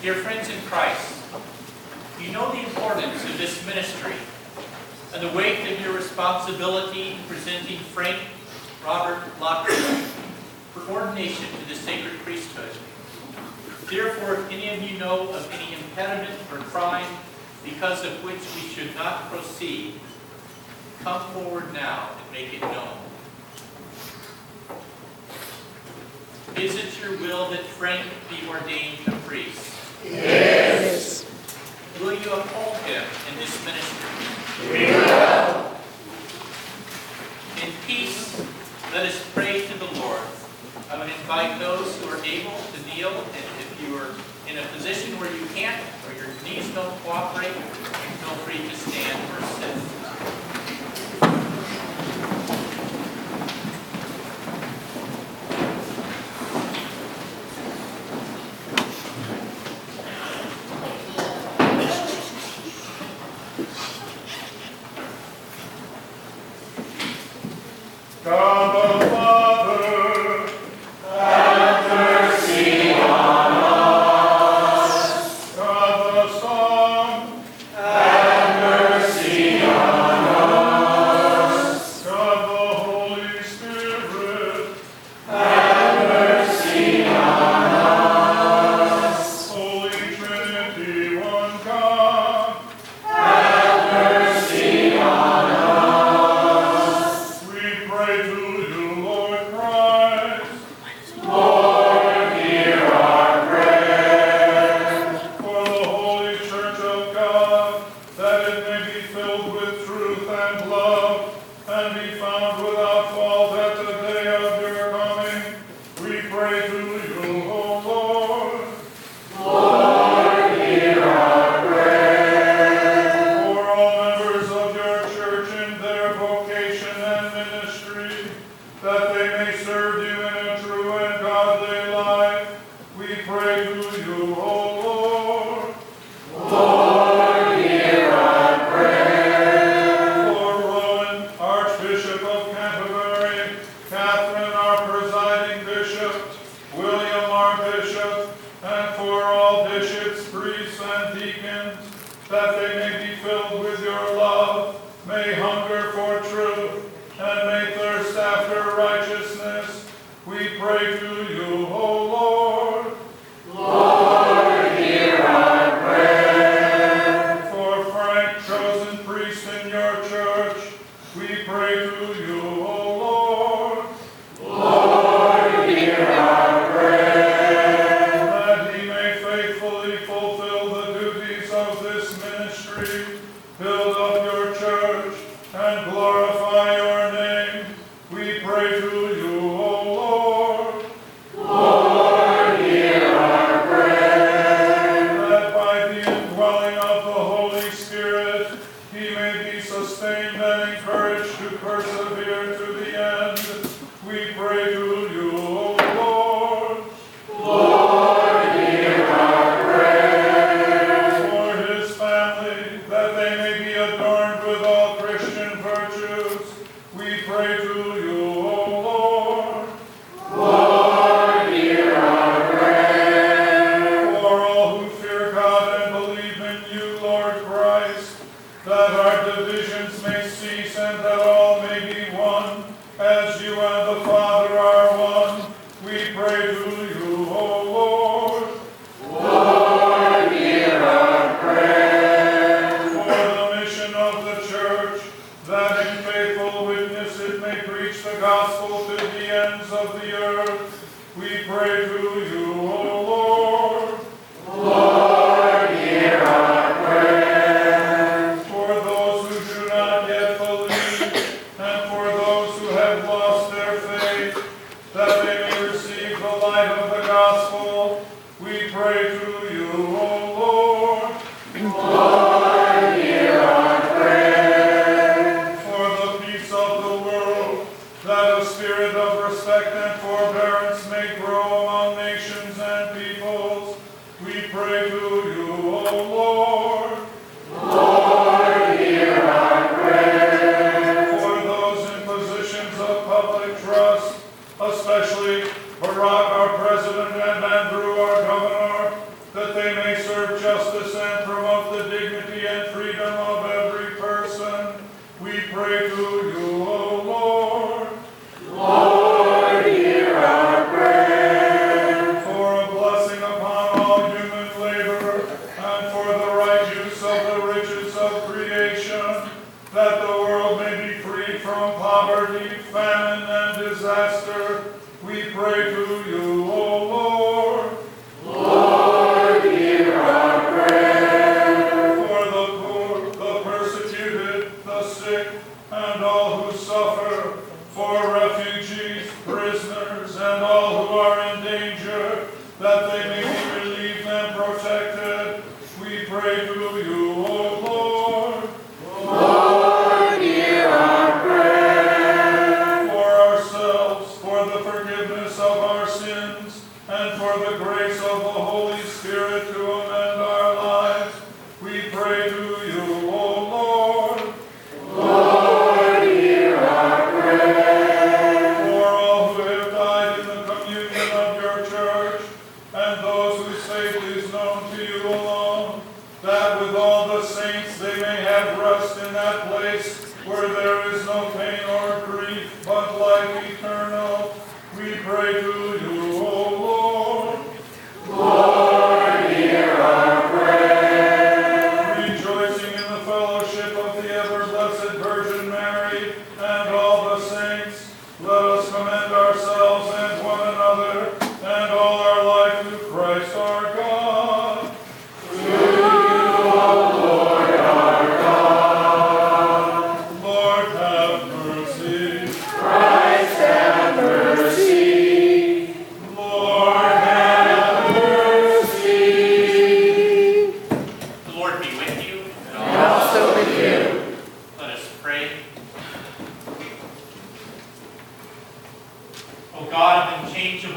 Dear friends in Christ, you know the importance of this ministry and the weight of your responsibility in presenting Frank Robert Lockwood for ordination to the sacred priesthood. Therefore, if any of you know of any impediment or crime because of which we should not proceed, come forward now and make it known. Is it your will that Frank be ordained a priest? Yes. Will you uphold him in this ministry? We will. In peace, let us pray to the Lord. I would invite those who are able to kneel, and if you are in a position where you can't or your knees don't cooperate, feel free to stand or sit. God the Father, Have mercy on us. God the Son, Have mercy on us. God the Holy Spirit, Have mercy on us. Holy Trinity, one God, Have mercy on us. we pray to you, Lord Christ, Lord, hear our prayer. for the holy church of God, that it may be filled with truth and love, and be found without fault at the day of your coming. We pray to you, O Lord. Lord, hear our prayer. For all members of your church in their vocation and ministry, that they may serve you in a true and godly life, we pray to you, O Lord. Lord, hear our prayer. For Rowan, Archbishop of Canterbury, Catherine, our presiding bishop, William, our bishop, and for all bishops, priests, and deacons, that they may be filled with your love, may hunger for truth, and may thirst after righteousness, we pray to you, O Lord. Lord, hear our prayer. For Frank, chosen priest in your church, we pray to you, O Lord. Lord, hear our prayer. That he may faithfully fulfill the duties of this ministry, build up your church, and glorify your name, we pray to you, O Lord. Lord, hear our prayer. That by the indwelling of the Holy Spirit, he may be sustained and encouraged to persevere to the end, we pray to you, O Lord. Lord, hear our prayer. For his family, that they may be adorned with all Christian virtues, we pray to you, O Lord. Lord, hear our prayer. For all who fear God and believe in you, Lord Christ, that our divisions may cease and that all may be one, as you and the Father are one, we pray to you, O Lord. Lord, hear our prayer. For the mission of the church, that in faithful witness it may preach the gospel to the ends of the earth, we pray to you, O Lord. Lord, hear our prayer. For those who do not yet believe, and for those who have lost their faith, that they may receive the light of the gospel, we pray to you, O Lord. Lord, hear our prayer. For the peace of the world, that a spirit of respect and forbearance may grow among nations and peoples, we pray to you, O Lord. Lord, hear our prayer. For those in positions of public trust, especially Barack, our president, and Andrew, our governor, that they may disaster, we pray to you, O Lord. Lord, hear our prayer. For the poor, the persecuted, the sick, and all who suffer, for refugees, prisoners, and all who are in danger, that they may be relieved and protected, we pray to you, O Lord. Lord, hear our prayer. For ourselves, for the forgiveness of our sins, and for the grace of the Holy Spirit to amend our lives, we pray to you, O Lord. Lord, hear our prayer. For all who have died in the communion of your church, and those whose faith is known to you alone, that with all the saints they may have rest in that place where there is no pain or grief, but life eternal, we pray to you, O Lord. Lord, hear our prayer. Rejoicing in the fellowship of the ever-blessed Virgin Mary and all the saints, let us commend ourselves and one another and all our life to Christ our God. Lord, have mercy. Christ, have mercy. Lord, have Mercy. The Lord be with you. And also with you. Let us pray. O God of unchangeable